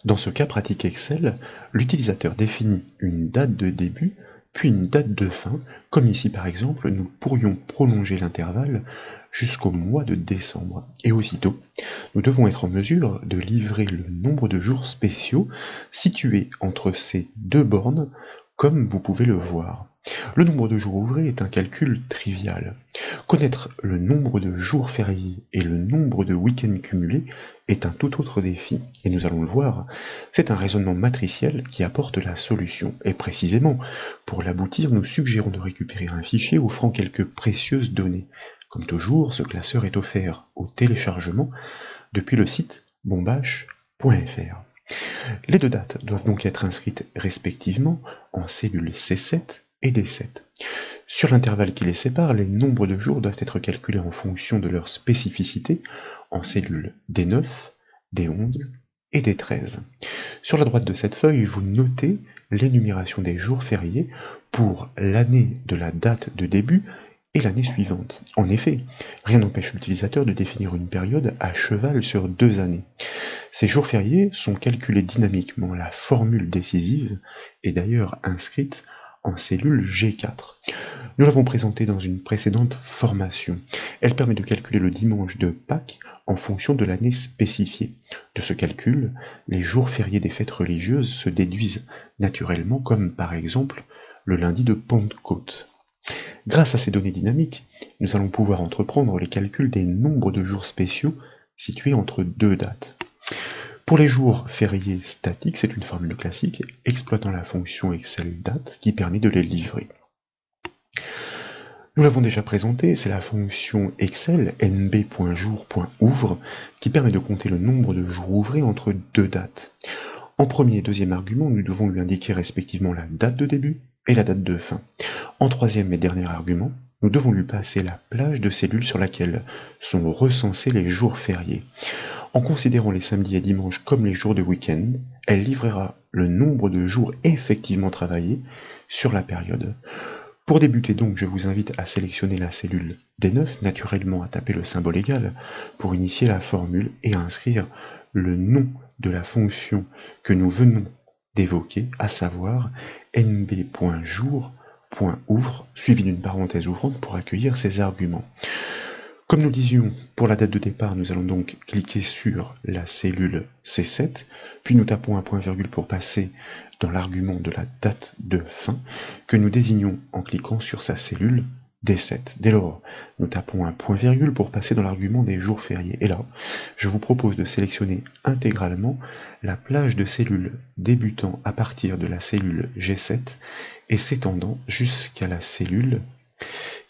Dans ce cas pratique Excel, l'utilisateur définit une date de début, puis une date de fin, comme ici par exemple, nous pourrions prolonger l'intervalle jusqu'au mois de décembre. Et aussitôt, nous devons être en mesure de livrer le nombre de jours spéciaux situés entre ces deux bornes, comme vous pouvez le voir. Le nombre de jours ouvrés est un calcul trivial. Connaître le nombre de jours fériés et le nombre de week-ends cumulés est un tout autre défi, et nous allons le voir, c'est un raisonnement matriciel qui apporte la solution, et précisément, pour l'aboutir, nous suggérons de récupérer un fichier offrant quelques précieuses données. Comme toujours, ce classeur est offert au téléchargement depuis le site bombache.fr. Les deux dates doivent donc être inscrites respectivement en cellules C7 et D7. Sur l'intervalle qui les sépare, les nombres de jours doivent être calculés en fonction de leur spécificité en cellules D9, D11 et D13. Sur la droite de cette feuille, vous notez l'énumération des jours fériés pour l'année de la date de début et l'année suivante. En effet, rien n'empêche l'utilisateur de définir une période à cheval sur 2 années. Ces jours fériés sont calculés dynamiquement. La formule décisive est d'ailleurs inscrite en cellule G4. Nous l'avons présentée dans une précédente formation. Elle permet de calculer le dimanche de Pâques en fonction de l'année spécifiée. De ce calcul, les jours fériés des fêtes religieuses se déduisent naturellement, comme par exemple le lundi de Pentecôte. Grâce à ces données dynamiques, nous allons pouvoir entreprendre les calculs des nombres de jours spéciaux situés entre deux dates. Pour les jours fériés statiques, c'est une formule classique exploitant la fonction Excel date qui permet de les livrer. Nous l'avons déjà présenté, c'est la fonction Excel nb.jour.ouvre qui permet de compter le nombre de jours ouvrés entre deux dates. En premier et deuxième argument, nous devons lui indiquer respectivement la date de début et la date de fin. En troisième et dernier argument, nous devons lui passer la plage de cellules sur laquelle sont recensés les jours fériés. En considérant les samedis et dimanches comme les jours de week-end, elle livrera le nombre de jours effectivement travaillés sur la période. Pour débuter donc, je vous invite à sélectionner la cellule D9, naturellement à taper le symbole égal pour initier la formule et à inscrire le nom de la fonction que nous venons d'évoquer, à savoir nb.jour.ouvre, suivi d'une parenthèse ouvrante pour accueillir ces arguments. Comme nous disions, pour la date de départ, nous allons donc cliquer sur la cellule C7, puis nous tapons un point-virgule pour passer dans l'argument de la date de fin, que nous désignons en cliquant sur sa cellule D7. Dès lors, nous tapons un point-virgule pour passer dans l'argument des jours fériés. Et là, je vous propose de sélectionner intégralement la plage de cellules débutant à partir de la cellule G7 et s'étendant jusqu'à la cellule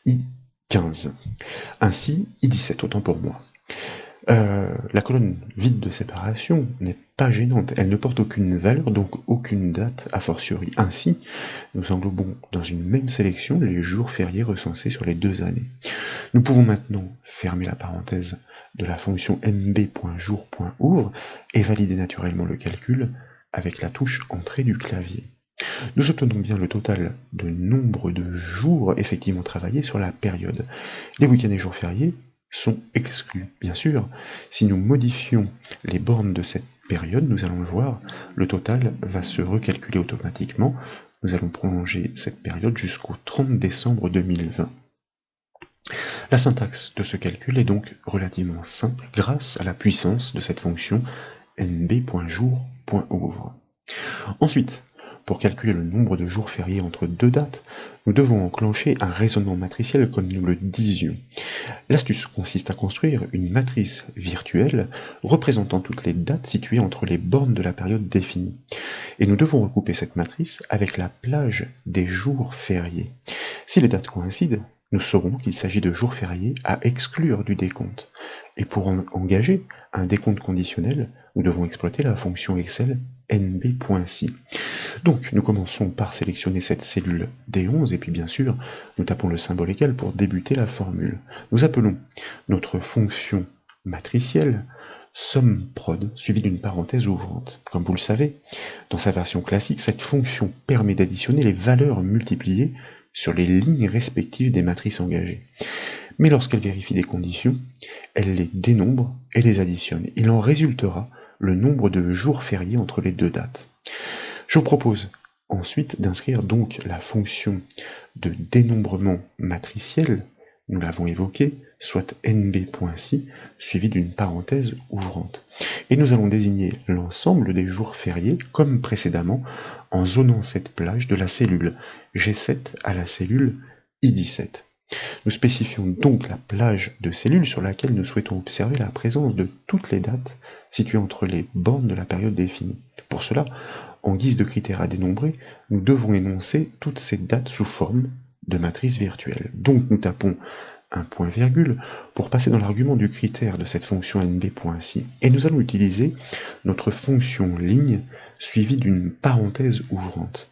I15. Ainsi, I17, autant pour moi. La colonne vide de séparation n'est pas gênante, elle ne porte aucune valeur, donc aucune date a fortiori. Ainsi, nous englobons dans une même sélection les jours fériés recensés sur les 2 années. Nous pouvons maintenant fermer la parenthèse de la fonction mb.jour.ouvre et valider naturellement le calcul avec la touche entrée du clavier. Nous obtenons bien le total de nombre de jours effectivement travaillés sur la période. Les week-ends et jours fériés sont exclus. Bien sûr, si nous modifions les bornes de cette période, nous allons le voir, le total va se recalculer automatiquement. Nous allons prolonger cette période jusqu'au 30 décembre 2020. La syntaxe de ce calcul est donc relativement simple grâce à la puissance de cette fonction nb.jour.ouvre. Ensuite, pour calculer le nombre de jours fériés entre deux dates, nous devons enclencher un raisonnement matriciel comme nous le disions. L'astuce consiste à construire une matrice virtuelle représentant toutes les dates situées entre les bornes de la période définie. Et nous devons recouper cette matrice avec la plage des jours fériés. Si les dates coïncident, nous saurons qu'il s'agit de jours fériés à exclure du décompte. Et pour engager un décompte conditionnel, nous devons exploiter la fonction Excel nb.si. Donc, nous commençons par sélectionner cette cellule D11, et puis bien sûr, nous tapons le symbole égal pour débuter la formule. Nous appelons notre fonction matricielle SUMPROD, suivie d'une parenthèse ouvrante. Comme vous le savez, dans sa version classique, cette fonction permet d'additionner les valeurs multipliées sur les lignes respectives des matrices engagées. Mais lorsqu'elle vérifie des conditions, elle les dénombre et les additionne. Il en résultera le nombre de jours fériés entre les deux dates. Je vous propose ensuite d'inscrire donc la fonction de dénombrement matriciel, nous l'avons évoqué, soit nb.si, suivi d'une parenthèse ouvrante. Et nous allons désigner l'ensemble des jours fériés, comme précédemment, en zonant cette plage de la cellule G7 à la cellule I17. Nous spécifions donc la plage de cellules sur laquelle nous souhaitons observer la présence de toutes les dates situées entre les bornes de la période définie. Pour cela, en guise de critères à dénombrer, nous devons énoncer toutes ces dates sous forme de matrice virtuelle. Donc nous tapons un point virgule pour passer dans l'argument du critère de cette fonction nb.si, et nous allons utiliser notre fonction ligne suivie d'une parenthèse ouvrante.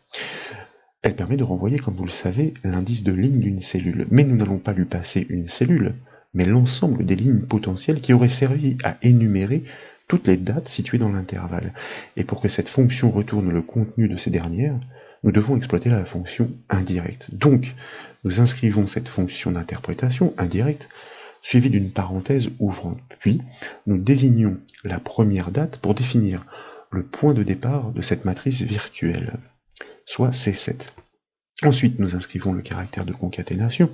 Elle permet de renvoyer, comme vous le savez, l'indice de ligne d'une cellule, mais nous n'allons pas lui passer une cellule, mais l'ensemble des lignes potentielles qui auraient servi à énumérer toutes les dates situées dans l'intervalle. Et pour que cette fonction retourne le contenu de ces dernières, nous devons exploiter la fonction indirecte. Donc, nous inscrivons cette fonction d'interprétation indirecte suivie d'une parenthèse ouvrante. Puis, nous désignons la première date pour définir le point de départ de cette matrice virtuelle, soit C7. Ensuite, nous inscrivons le caractère de concaténation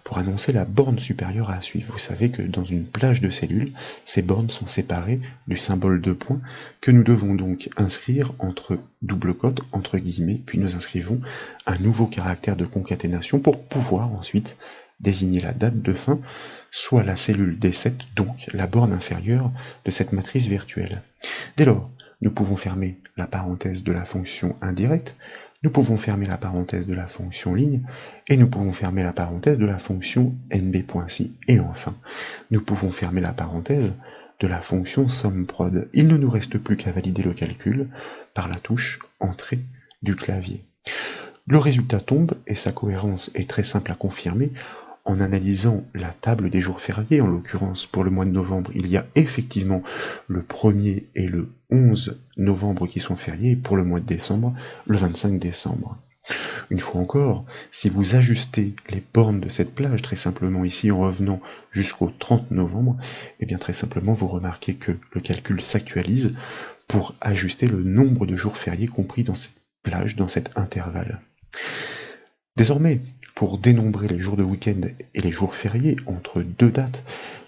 pour annoncer la borne supérieure à suivre. Vous savez que dans une plage de cellules, ces bornes sont séparées du symbole de point que nous devons donc inscrire entre double cote, entre guillemets, puis nous inscrivons un nouveau caractère de concaténation pour pouvoir ensuite désigner la date de fin, soit la cellule D7, donc la borne inférieure de cette matrice virtuelle. Dès lors, nous pouvons fermer la parenthèse de la fonction indirecte, nous pouvons fermer la parenthèse de la fonction ligne, et nous pouvons fermer la parenthèse de la fonction nb.si. Et enfin, nous pouvons fermer la parenthèse de la fonction SUMPROD. Il ne nous reste plus qu'à valider le calcul par la touche Entrée du clavier. Le résultat tombe, et sa cohérence est très simple à confirmer, en analysant la table des jours fériés. En l'occurrence, pour le mois de novembre, il y a effectivement le 1er et le 11 novembre qui sont fériés, et pour le mois de décembre, le 25 décembre. Une fois encore, si vous ajustez les bornes de cette plage, très simplement ici en revenant jusqu'au 30 novembre, et bien très simplement vous remarquez que le calcul s'actualise pour ajuster le nombre de jours fériés compris dans cette plage, dans cet intervalle. Désormais, pour dénombrer les jours de week-end et les jours fériés entre deux dates,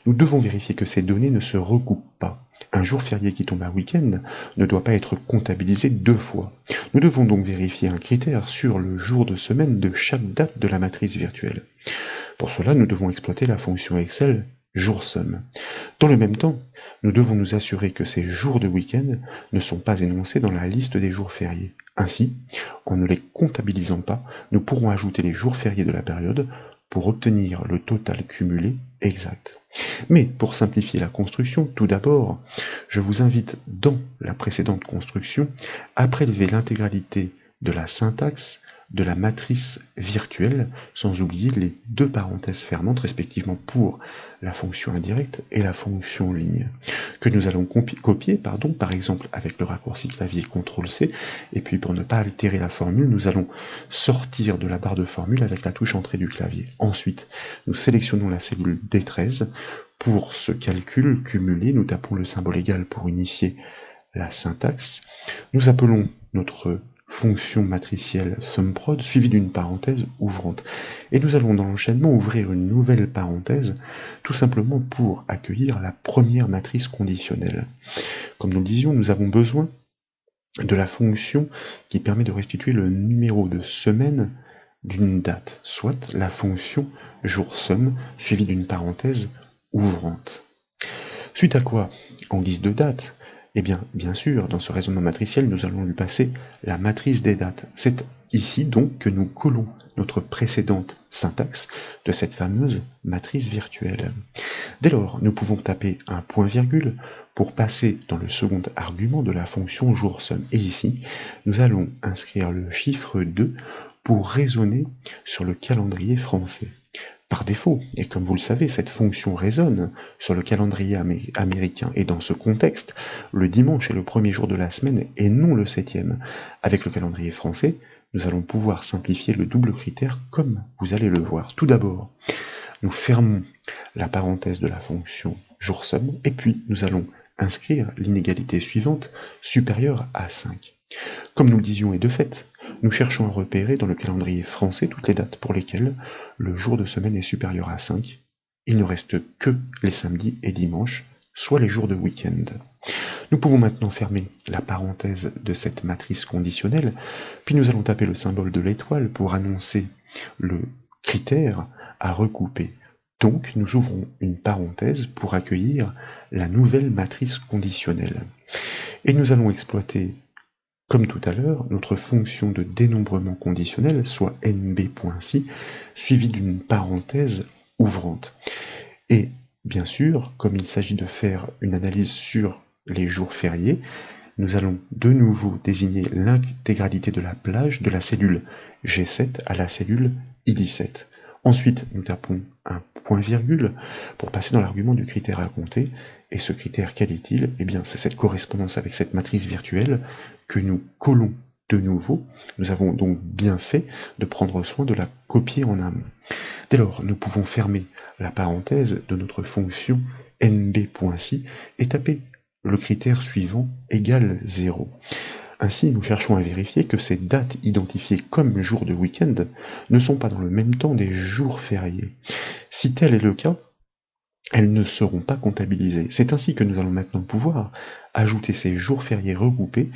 nous devons vérifier que ces données ne se recoupent pas. Un jour férié qui tombe un week-end ne doit pas être comptabilisé deux fois. Nous devons donc vérifier un critère sur le jour de semaine de chaque date de la matrice virtuelle. Pour cela, nous devons exploiter la fonction Excel joursum. Dans le même temps, nous devons nous assurer que ces jours de week-end ne sont pas énoncés dans la liste des jours fériés. Ainsi, en ne les comptabilisant pas, nous pourrons ajouter les jours fériés de la période pour obtenir le total cumulé exact. Mais pour simplifier la construction, tout d'abord, je vous invite dans la précédente construction à prélever l'intégralité de la syntaxe de la matrice virtuelle, sans oublier les deux parenthèses fermantes respectivement pour la fonction indirecte et la fonction ligne, que nous allons copier par exemple avec le raccourci clavier CTRL-C, et puis pour ne pas altérer la formule, nous allons sortir de la barre de formule avec la touche entrée du clavier. Ensuite, nous sélectionnons la cellule D13. Pour ce calcul cumulé, nous tapons le symbole égal pour initier la syntaxe. Nous appelons notre fonction matricielle SUMPROD suivie d'une parenthèse ouvrante. Et nous allons dans l'enchaînement ouvrir une nouvelle parenthèse, tout simplement pour accueillir la première matrice conditionnelle. Comme nous le disions, nous avons besoin de la fonction qui permet de restituer le numéro de semaine d'une date, soit la fonction joursum suivie d'une parenthèse ouvrante. Suite à quoi, en guise de date, eh bien sûr, dans ce raisonnement matriciel, nous allons lui passer la matrice des dates. C'est ici donc que nous collons notre précédente syntaxe de cette fameuse matrice virtuelle. Dès lors, nous pouvons taper un point-virgule pour passer dans le second argument de la fonction joursum. Et ici, nous allons inscrire le chiffre 2 pour raisonner sur le calendrier français. Par défaut, et comme vous le savez, cette fonction résonne sur le calendrier américain, et dans ce contexte, le dimanche est le premier jour de la semaine et non le 7e. Avec le calendrier français, nous allons pouvoir simplifier le double critère comme vous allez le voir. Tout d'abord, nous fermons la parenthèse de la fonction joursum, et puis nous allons inscrire l'inégalité suivante supérieure à 5. Comme nous le disions et de fait, nous cherchons à repérer dans le calendrier français toutes les dates pour lesquelles le jour de semaine est supérieur à 5. Il ne reste que les samedis et dimanches, soit les jours de week-end. Nous pouvons maintenant fermer la parenthèse de cette matrice conditionnelle, puis nous allons taper le symbole de l'étoile pour annoncer le critère à recouper. Donc, nous ouvrons une parenthèse pour accueillir la nouvelle matrice conditionnelle. Et nous allons exploiter, comme tout à l'heure, notre fonction de dénombrement conditionnel, soit nb.si, suivie d'une parenthèse ouvrante. Et bien sûr, comme il s'agit de faire une analyse sur les jours fériés, nous allons de nouveau désigner l'intégralité de la plage de la cellule G7 à la cellule I17. Ensuite, nous tapons un point-virgule pour passer dans l'argument du critère à compter. Et ce critère, quel est-il? Eh bien, c'est cette correspondance avec cette matrice virtuelle que nous collons de nouveau. Nous avons donc bien fait de prendre soin de la copier en amont. Dès lors, nous pouvons fermer la parenthèse de notre fonction nb.si et taper le critère suivant égale 0. Ainsi, nous cherchons à vérifier que ces dates identifiées comme jours de week-end ne sont pas dans le même temps des jours fériés. Si tel est le cas, elles ne seront pas comptabilisées. C'est ainsi que nous allons maintenant pouvoir ajouter ces jours fériés regroupés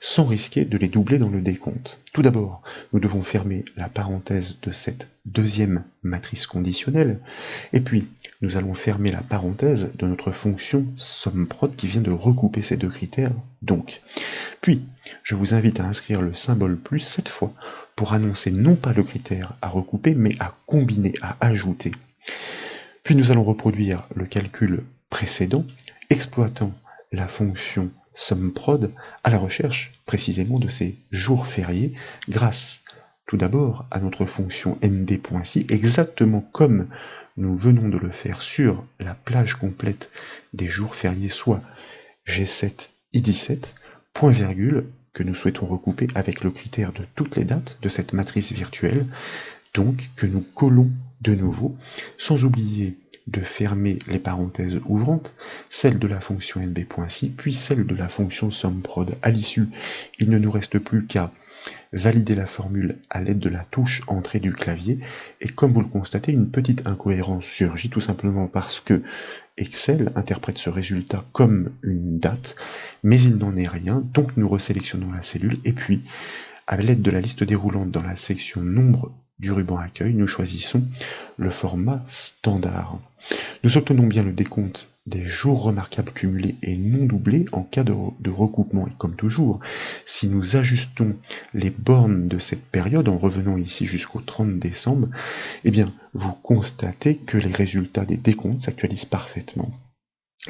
sans risquer de les doubler dans le décompte. Tout d'abord, nous devons fermer la parenthèse de cette deuxième matrice conditionnelle, et puis nous allons fermer la parenthèse de notre fonction SUMPROD qui vient de recouper ces deux critères, donc. Puis, je vous invite à inscrire le symbole plus cette fois pour annoncer non pas le critère à recouper, mais à combiner, à ajouter. Puis nous allons reproduire le calcul précédent, exploitant la fonction SUMPROD à la recherche précisément de ces jours fériés grâce tout d'abord à notre fonction nb.si, exactement comme nous venons de le faire sur la plage complète des jours fériés, soit G7, I17, point virgule, que nous souhaitons recouper avec le critère de toutes les dates de cette matrice virtuelle, donc que nous collons de nouveau, sans oublier de fermer les parenthèses ouvrantes, celle de la fonction nb.si, puis celle de la fonction SUMPROD. À l'issue, il ne nous reste plus qu'à valider la formule à l'aide de la touche entrée du clavier, et comme vous le constatez, une petite incohérence surgit tout simplement parce que Excel interprète ce résultat comme une date, mais il n'en est rien, donc nous resélectionnons la cellule, et puis, à l'aide de la liste déroulante dans la section nombre du ruban accueil, nous choisissons le format standard. Nous obtenons bien le décompte des jours remarquables cumulés et non doublés en cas de recoupement. Et comme toujours, si nous ajustons les bornes de cette période en revenant ici jusqu'au 30 décembre, eh bien, vous constatez que les résultats des décomptes s'actualisent parfaitement.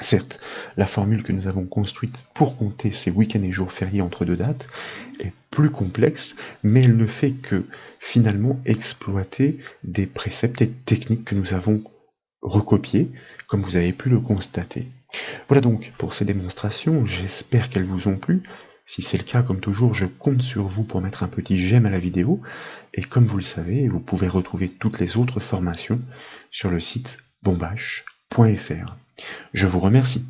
Certes, la formule que nous avons construite pour compter ces week-ends et jours fériés entre deux dates est plus complexe, mais elle ne fait que finalement exploiter des préceptes et techniques que nous avons recopiés, comme vous avez pu le constater. Voilà donc pour ces démonstrations, j'espère qu'elles vous ont plu. Si c'est le cas, comme toujours, je compte sur vous pour mettre un petit j'aime à la vidéo, et comme vous le savez, vous pouvez retrouver toutes les autres formations sur le site bombache.fr. Je vous remercie.